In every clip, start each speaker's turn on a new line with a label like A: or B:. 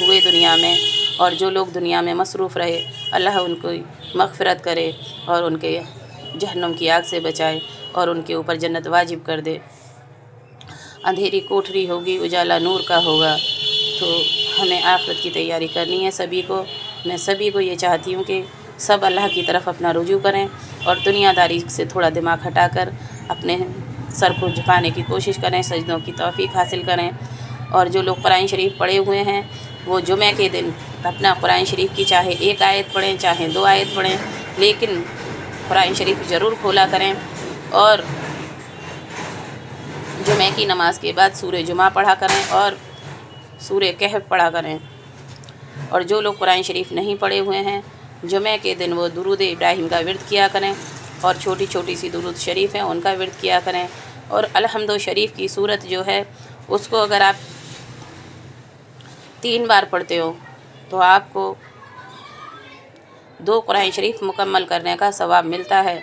A: ہوئے دنیا میں، اور جو لوگ دنیا میں مصروف رہے اللہ ان کو مغفرت کرے اور ان کے جہنم کی آگ سے بچائے اور ان کے اوپر جنت واجب کر دے۔ اندھیری کوٹھری ہوگی، اجالا نور کا ہوگا، تو ہمیں آخرت کی تیاری کرنی ہے سبھی کو۔ میں سبھی کو یہ چاہتی ہوں کہ سب اللہ کی طرف اپنا رجوع کریں اور دنیا داری سے تھوڑا دماغ ہٹا کر اپنے سر کو جھکانے کی کوشش کریں، سجدوں کی توفیق حاصل کریں۔ اور جو لوگ قرآن شریف پڑھے ہوئے ہیں وہ جمعہ کے دن اپنا قرآن شریف کی چاہے 1 آیت پڑھیں چاہے 2 آیت پڑھیں، لیکن قرآن شریف ضرور کھولا کریں، اور جمعہ کی نماز کے بعد سورہ جمعہ پڑھا کریں اور سورہ کہف پڑھا کریں۔ اور جو لوگ قرآن شریف نہیں پڑھے ہوئے ہیں جمعہ کے دن وہ درود ابراہیم کا ورد کیا کریں، اور چھوٹی چھوٹی سی درود شریف ہیں ان کا ورد کیا کریں۔ اور الحمد شریف کی صورت جو ہے اس کو اگر آپ 3 بار پڑھتے ہو تو آپ کو 2 قرآن شریف مکمل کرنے کا ثواب ملتا ہے۔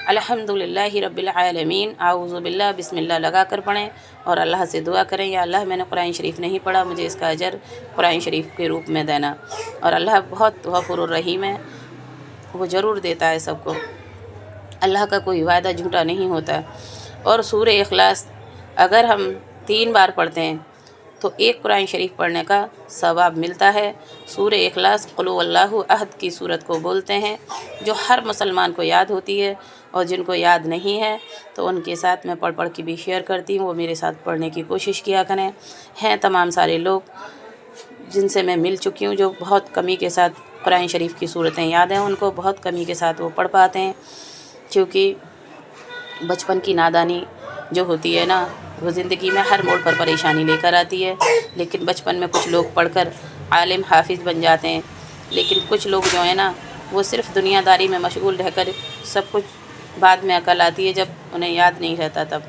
A: الحمدللہ رب العالمین، اعوذ باللہ، بسم اللہ لگا کر پڑھیں اور اللہ سے دعا کریں، یا اللہ میں نے قرآن شریف نہیں پڑھا، مجھے اس کا اجر قرآن شریف کے روپ میں دینا۔ اور اللہ بہت غفور الرحیم ہے، وہ ضرور دیتا ہے سب کو، اللہ کا کوئی وعدہ جھوٹا نہیں ہوتا۔ اور سورہ اخلاص اگر ہم 3 بار پڑھتے ہیں تو 1 قرآن شریف پڑھنے کا ثواب ملتا ہے۔ سورہ اخلاص قل هو اللہ احد کی صورت کو بولتے ہیں، جو ہر مسلمان کو یاد ہوتی ہے، اور جن کو یاد نہیں ہے تو ان کے ساتھ میں پڑھ کے بھی شیئر کرتی ہوں، وہ میرے ساتھ پڑھنے کی کوشش کیا کریں۔ ہیں تمام سارے لوگ جن سے میں مل چکی ہوں جو بہت کمی کے ساتھ قرآن شریف کی صورتیں یاد ہیں، ان کو بہت کمی کے ساتھ وہ پڑھ پاتے ہیں، کیونکہ بچپن کی نادانی جو ہوتی ہے نا وہ زندگی میں ہر موڑ پر پریشانی لے کر آتی ہے۔ لیکن بچپن میں کچھ لوگ پڑھ کر عالم حافظ بن جاتے ہیں، لیکن کچھ لوگ جو ہیں نا وہ صرف دنیا داری میں مشغول رہ کر سب کچھ بعد میں عقل آتی ہے، جب انہیں یاد نہیں رہتا تب،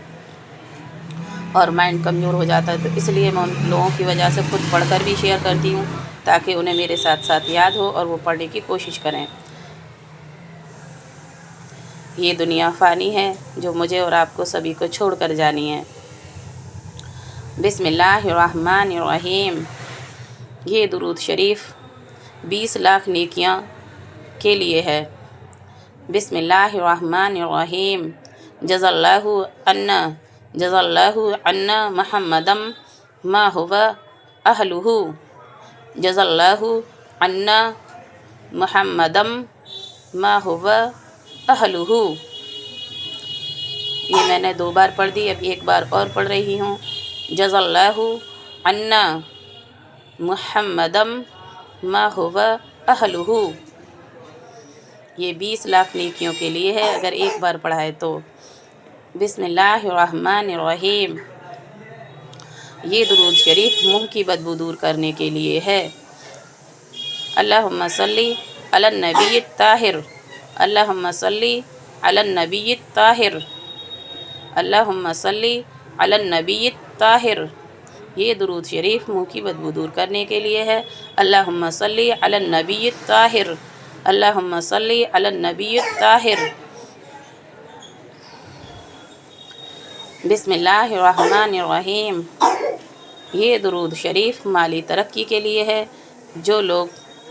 A: اور مائنڈ کمزور ہو جاتا ہے۔ تو اس لیے میں ان لوگوں کی وجہ سے خود پڑھ کر بھی شیئر کرتی ہوں تاکہ انہیں میرے ساتھ ساتھ یاد ہو اور وہ پڑھنے کی کوشش کریں۔ یہ دنیا فانی ہے جو مجھے اور آپ کو سبھی کو چھوڑ کر جانی ہے۔ بسم اللہ الرحمن الرحیم، یہ درود شریف 20 لاکھ نیکیاں کے لیے ہے۔ بسم اللہ الرحمن الرحیم، جزا اللہ عنا محمدم ما هو اہلہ، جزا اللہ عنا محمدم ما هو اہلہ۔ یہ میں نے 2 بار پڑھ دی، اب 1 بار اور پڑھ رہی ہوں۔ جزا اللہ عنا محمدم ما هو اہلہ، یہ 20 لاکھ نیکیوں کے لیے ہے اگر 1 بار پڑھائے تو۔ بسم اللہ الرحمن الرحیم، یہ درود شریف منہ کی بدبو دور کرنے کے لیے ہے۔ اللہم صلی علی النبی الطاہر، اللہم صلی علی النبی الطاہر، اللہم صلی علی النبی الطاہر، یہ درود شریف منہ کی بدبو دور کرنے کے لیے ہے۔ اللہم صلی علی النبی الطاہر، اللہم صلی علی النبی الطاہر۔ بسم اللہ الرحمن الرحیم، یہ درود شریف مالی ترقی کے لیے ہے۔ جو لوگ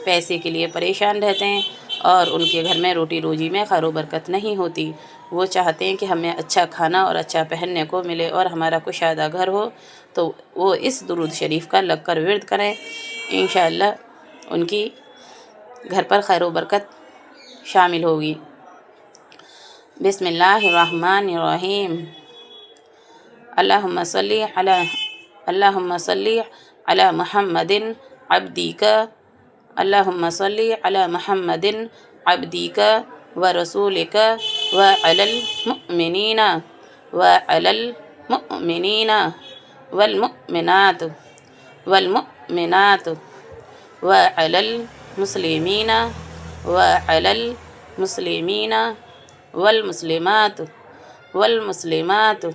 A: پیسے کے لیے پریشان رہتے ہیں اور ان کے گھر میں روٹی روزی میں خیر و برکت نہیں ہوتی، وہ چاہتے ہیں کہ ہمیں اچھا کھانا اور اچھا پہننے کو ملے اور ہمارا کشادہ گھر ہو، تو وہ اس درود شریف کا لگ کر ورد کریں، انشاءاللہ ان کی گھر پر خیر و برکت شامل ہوگی۔ بسم اللہ الرحمن الرحیم، اللہم صلی علی محمد عبدیک، اللہم صلی علی محمد عبدیک ورسولک وعلی المؤمنین والمؤمنات وعلی المسلمین والمسلمات،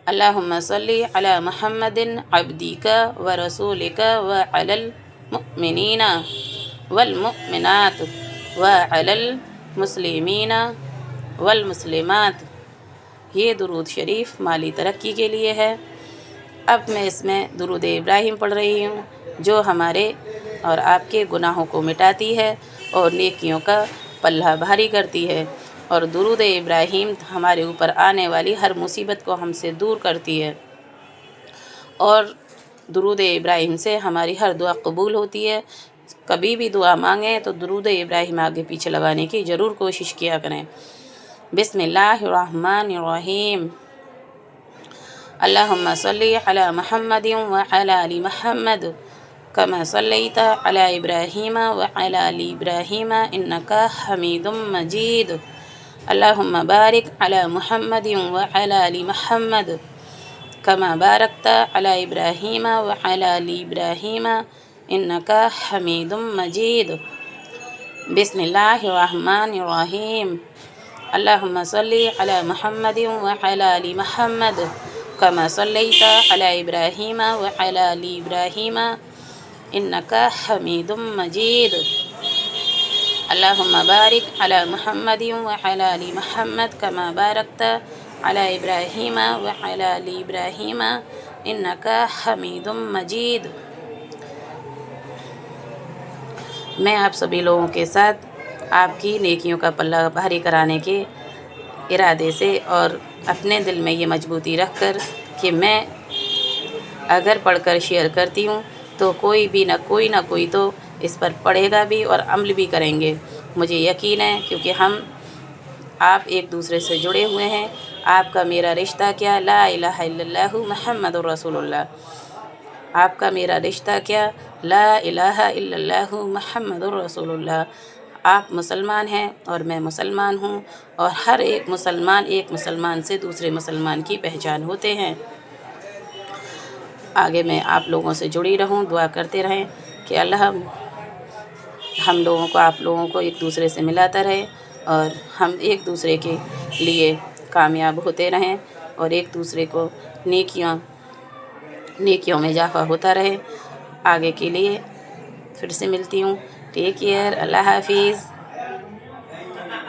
A: اللہم صلی علی محمد عبدیک ورسولک وعلی المؤمنین والمؤمنات وعلی المسلمین والمسلمات، یہ درود شریف مالی ترقی کے لیے ہے۔ اب میں اس میں درود ابراہیم پڑھ رہی ہوں جو ہمارے اور آپ کے گناہوں کو مٹاتی ہے اور نیکیوں کا پلہ بھاری کرتی ہے، اور درود ابراہیم ہمارے اوپر آنے والی ہر مصیبت کو ہم سے دور کرتی ہے، اور درود ابراہیم سے ہماری ہر دعا قبول ہوتی ہے۔ کبھی بھی دعا مانگیں تو درود ابراہیم آگے پیچھے لگانے کی ضرور کوشش کیا کریں۔ بسم اللہ الرحمن الرحیم۔ اللہم صلی علی محمد وعلی آل محمد کما صلیت علی ابراہیم وعلی آل ابراہیم انکا حمید مجید۔ اللہم بارک علی محمد وعلی آل محمد کما بارکت علی ابراہیم وعلی آل ابراہیم انکا حمید مجید۔ بسم اللہ الرحمن الرحیم۔ اللہم صلی علی محمد وعلی آل محمد کما صلیت علی ابراہیم وعلی آل ابراہیم انکا حمید مجید۔ اللہم بارک علی محمد وعلی آل محمد کما بارکت علی ابراہیم وعلی آل ابراہیم انکا حمید مجید۔ میں آپ سبھی لوگوں کے ساتھ آپ کی نیکیوں کا پلہ بھاری کرانے کے ارادے سے اور اپنے دل میں یہ مضبوطی رکھ کر کہ میں اگر پڑھ کر شیئر کرتی ہوں تو کوئی نہ کوئی تو اس پر پڑھے گا بھی اور عمل بھی کریں گے، مجھے یقین ہے، کیونکہ آپ ایک دوسرے سے جڑے ہوئے ہیں۔ آپ کا میرا رشتہ کیا، لا الہ الا اللہ محمد الرسول اللہ۔ آپ کا میرا رشتہ کیا، لا الہ الا اللہ محمد الرسول اللہ۔ آپ مسلمان ہیں اور میں مسلمان ہوں، اور ہر ایک مسلمان سے دوسرے مسلمان کی پہچان ہوتے ہیں۔ آگے میں آپ لوگوں سے جڑی رہوں، دعا کرتے رہیں کہ اللہ ہم لوگوں کو، آپ لوگوں کو ایک دوسرے سے ملاتا رہے، اور ہم ایک دوسرے کے لیے کامیاب ہوتے رہیں، اور ایک دوسرے کو نیکیوں میں اضافہ ہوتا رہے۔ آگے کے لیے پھر سے ملتی ہوں، ٹیک کیئر، اللہ حافظ۔